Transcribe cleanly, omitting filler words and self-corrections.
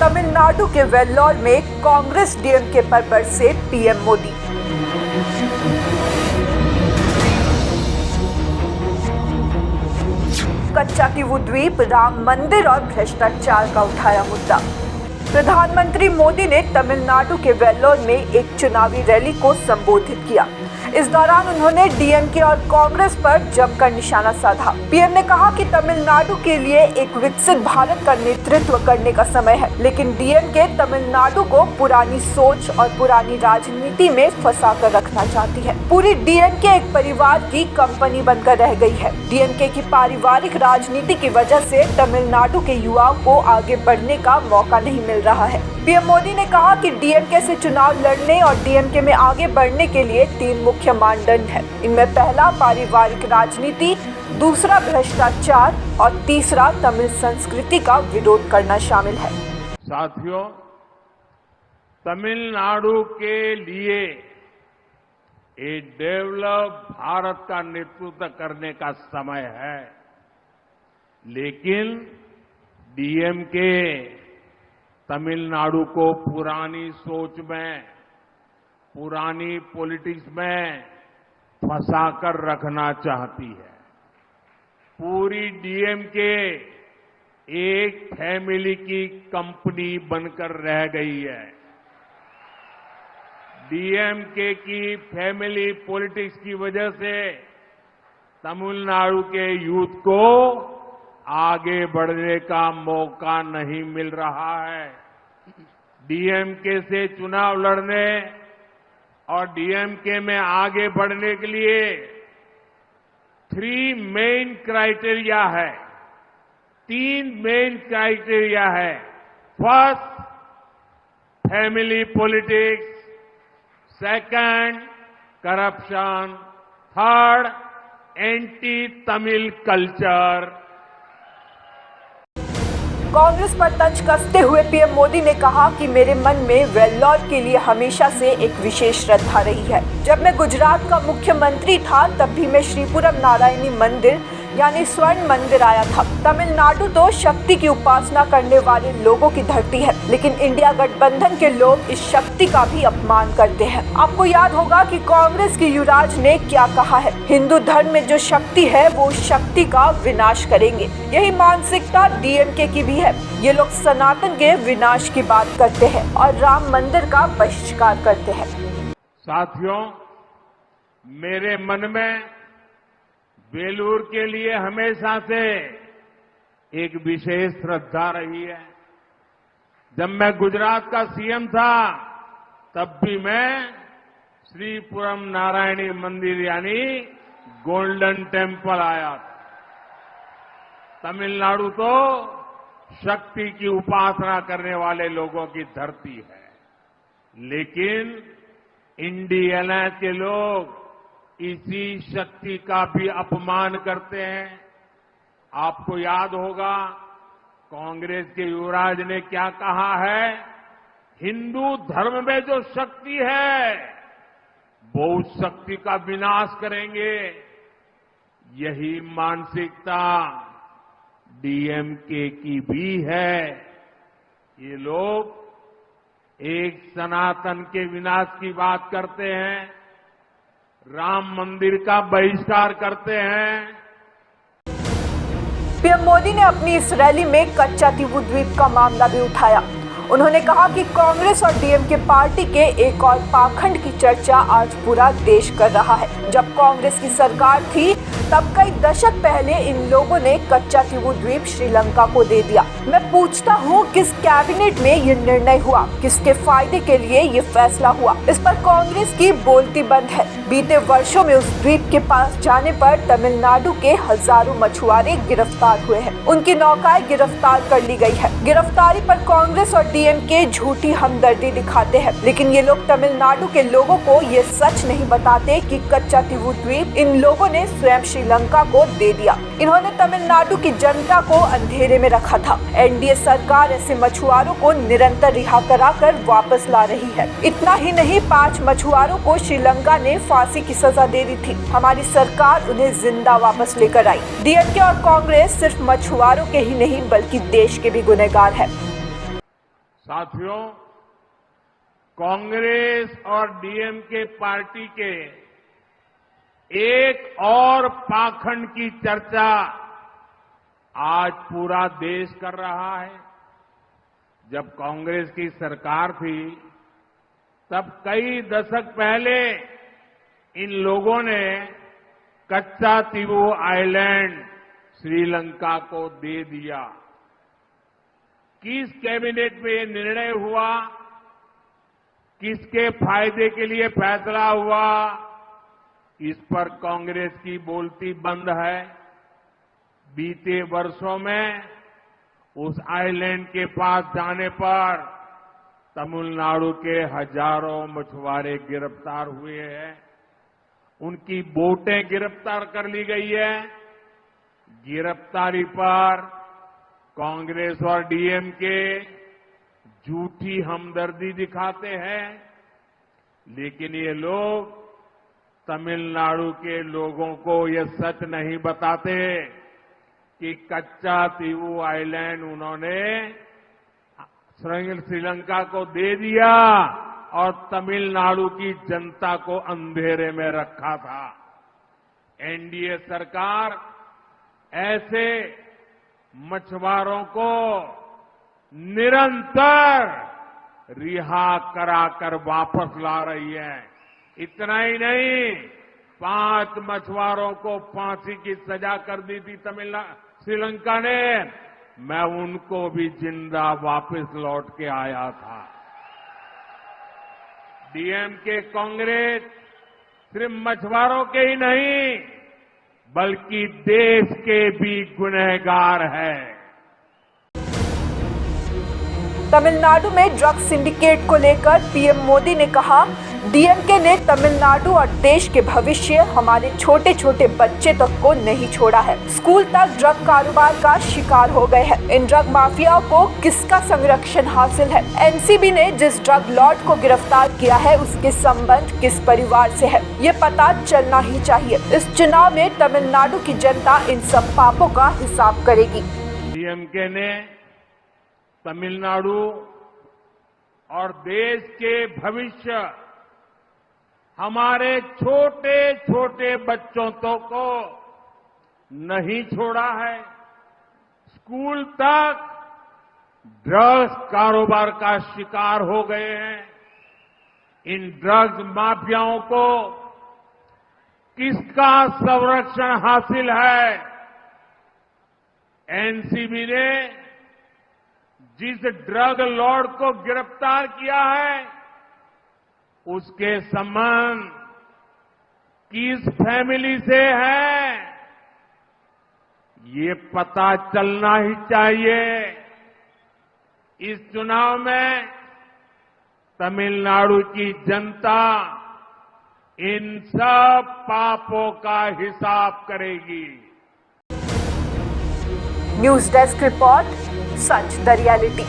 तमिलनाडु के वेल्लोर में कांग्रेस डीएमके पर बरसे पीएम मोदी। कच्चातीवू द्वीप, राम मंदिर और भ्रष्टाचार का उठाया मुद्दा। प्रधानमंत्री मोदी ने तमिलनाडु के वेल्लोर में एक चुनावी रैली को संबोधित किया। इस दौरान उन्होंने डीएमके और कांग्रेस पर जमकर निशाना साधा। पीएम ने कहा कि तमिलनाडु के लिए एक विकसित भारत का नेतृत्व करने का समय है, लेकिन डीएमके तमिलनाडु को पुरानी सोच और पुरानी राजनीति में फंसा कर रखना चाहती है। पूरी डीएमके एक परिवार की कंपनी बनकर रह गई है। डीएमके की पारिवारिक राजनीति की वजह से तमिलनाडु के युवाओं को आगे बढ़ने का मौका नहीं मिल रहा है। पीएम मोदी ने कहा कि डीएमके से चुनाव लड़ने और डीएमके में आगे बढ़ने के लिए 3 मुख्य मानदंड है। इनमें पहला पारिवारिक राजनीति, दूसरा भ्रष्टाचार और तीसरा तमिल संस्कृति का विरोध करना शामिल है। साथियों, तमिलनाडु के लिए एक डेवलप भारत का नेतृत्व करने का समय है, लेकिन डीएमके तमिलनाडु को पुरानी सोच में, पुरानी पॉलिटिक्स में फंसाकर रखना चाहती है। पूरी डीएमके एक फैमिली की कंपनी बनकर रह गई है। डीएमके की फैमिली पॉलिटिक्स की वजह से तमिलनाडु के यूथ को आगे बढ़ने का मौका नहीं मिल रहा है। डीएमके से चुनाव लड़ने और डीएमके में आगे बढ़ने के लिए 3 मेन क्राइटेरिया है, 3 मेन क्राइटेरिया है। First, family politics, second, corruption, third, anti Tamil culture. Congress पर तंज कसते हुए पीएम मोदी ने कहा कि मेरे मन में वेल्लोर के लिए हमेशा से एक विशेष श्रद्धा रही है। जब मैं गुजरात का मुख्यमंत्री था तब भी मैं श्रीपुरम नारायणी मंदिर यानी स्वर्ण मंदिर आया था। तमिलनाडु तो शक्ति की उपासना करने वाले लोगों की धरती है, लेकिन इंडिया गठबंधन के लोग इस शक्ति का भी अपमान करते हैं। आपको याद होगा कि कांग्रेस के युवराज ने क्या कहा है, हिंदू धर्म में जो शक्ति है वो उस शक्ति का विनाश करेंगे। यही मानसिकता डीएमके की भी है। ये लोग सनातन के विनाश की बात करते हैं और राम मंदिर का बहिष्कार करते हैं। साथियों, मेरे मन में वेलूर के लिए हमेशा से एक विशेष श्रद्धा रही है। जब मैं गुजरात का सीएम था तब भी मैं श्रीपुरम नारायणी मंदिर यानी गोल्डन टेम्पल आया था। तमिलनाडु तो शक्ति की उपासना करने वाले लोगों की धरती है, लेकिन इंडिया अलायंस के लोग इसी शक्ति का भी अपमान करते हैं। आपको याद होगा कांग्रेस के युवराज ने क्या कहा है, हिंदू धर्म में जो शक्ति है वो उस शक्ति का विनाश करेंगे। यही मानसिकता डीएमके की भी है। ये लोग एक सनातन के विनाश की बात करते हैं, राम मंदिर का बहिष्कार करते हैं। पीएम मोदी ने अपनी इस रैली में कच्चातीवू द्वीप का मामला भी उठाया। उन्होंने कहा कि कांग्रेस और डीएमके पार्टी के एक और पाखंड की चर्चा आज पूरा देश कर रहा है। जब कांग्रेस की सरकार थी तब कई दशक पहले इन लोगों ने कच्चातीवू द्वीप श्रीलंका को दे दिया। मैं पूछता हूँ किस कैबिनेट में ये निर्णय हुआ, किसके फायदे के लिए ये फैसला हुआ? इस पर कांग्रेस की बोलती बंद है। बीते वर्षों में उस द्वीप के पास जाने पर तमिलनाडु के हजारों मछुआरे गिरफ्तार हुए हैं, उनकी नौकाएं गिरफ्तार कर ली गई है। गिरफ्तारी पर कांग्रेस और डीएमके झूठी हमदर्दी दिखाते हैं, लेकिन ये लोग तमिलनाडु के लोगों को ये सच नहीं बताते कि कच्चातीवू द्वीप इन लोगों ने स्वयं श्रीलंका को दे दिया। इन्होंने तमिलनाडु की जनता को अंधेरे में रखा था। एनडीए सरकार ऐसे मछुआरों को निरंतर रिहा कराकर वापस ला रही है। इतना ही नहीं, 5 मछुआरों को श्रीलंका ने फांसी की सजा दे दी थी। हमारी सरकार उन्हें जिंदा वापस लेकर आई। डीएमके और कांग्रेस सिर्फ मछुआरों के ही नहीं बल्कि देश के भी गुनहगार है। साथियों, कांग्रेस और डीएमके पार्टी के एक और पाखंड की चर्चा आज पूरा देश कर रहा है। जब कांग्रेस की सरकार थी, तब कई दशक पहले इन लोगों ने कच्चा तीवू आइलैंड श्रीलंका को दे दिया। किस कैबिनेट में ये निर्णय हुआ, किसके फायदे के लिए फैसला हुआ, इस पर कांग्रेस की बोलती बंद है। बीते वर्षों में उस आइलैंड के पास जाने पर तमिलनाडु के हजारों मछुआरे गिरफ्तार हुए हैं। उनकी बोटें गिरफ्तार कर ली गई है। गिरफ्तारी पर कांग्रेस और डीएमके झूठी हमदर्दी दिखाते हैं, लेकिन ये लोग तमिलनाडु के लोगों को ये सच नहीं बताते कि कच्चा तीवू आइलैंड उन्होंने श्रीलंका को दे दिया और तमिलनाडु की जनता को अंधेरे में रखा था। एनडीए सरकार ऐसे मछुआरों को निरंतर रिहा कराकर वापस ला रही है। इतना ही नहीं, 5 मछुआरों को फांसी की सजा कर दी थी श्रीलंका ने। मैं उनको भी जिंदा वापस लौट के आया था। डीएमके कांग्रेस सिर्फ मछुआरों के ही नहीं, बल्कि देश के भी गुनहगार है। तमिलनाडु में ड्रग सिंडिकेट को लेकर पीएम मोदी ने कहा, डीएमके ने तमिलनाडु और देश के भविष्य, हमारे छोटे छोटे बच्चे तक को नहीं छोड़ा है। स्कूल तक ड्रग कारोबार का शिकार हो गए हैं। इन ड्रग माफियाओं को किसका संरक्षण हासिल है? एनसीबी ने जिस ड्रग लॉर्ड को गिरफ्तार किया है, उसके संबंध किस परिवार से है, ये पता चलना ही चाहिए। इस चुनाव में तमिलनाडु की जनता इन सब पापों का हिसाब करेगी। डीएमके ने तमिलनाडु और देश के भविष्य, हमारे छोटे छोटे बच्चों तो को नहीं छोड़ा है। स्कूल तक ड्रग्स कारोबार का शिकार हो गए हैं। इन ड्रग्स माफियाओं को किसका संरक्षण हासिल है? एनसीबी ने जिस ड्रग लॉर्ड को गिरफ्तार किया है, उसके संबंध किस फैमिली से है, ये पता चलना ही चाहिए। इस चुनाव में तमिलनाडु की जनता इन सब पापों का हिसाब करेगी। News desk report, such the reality.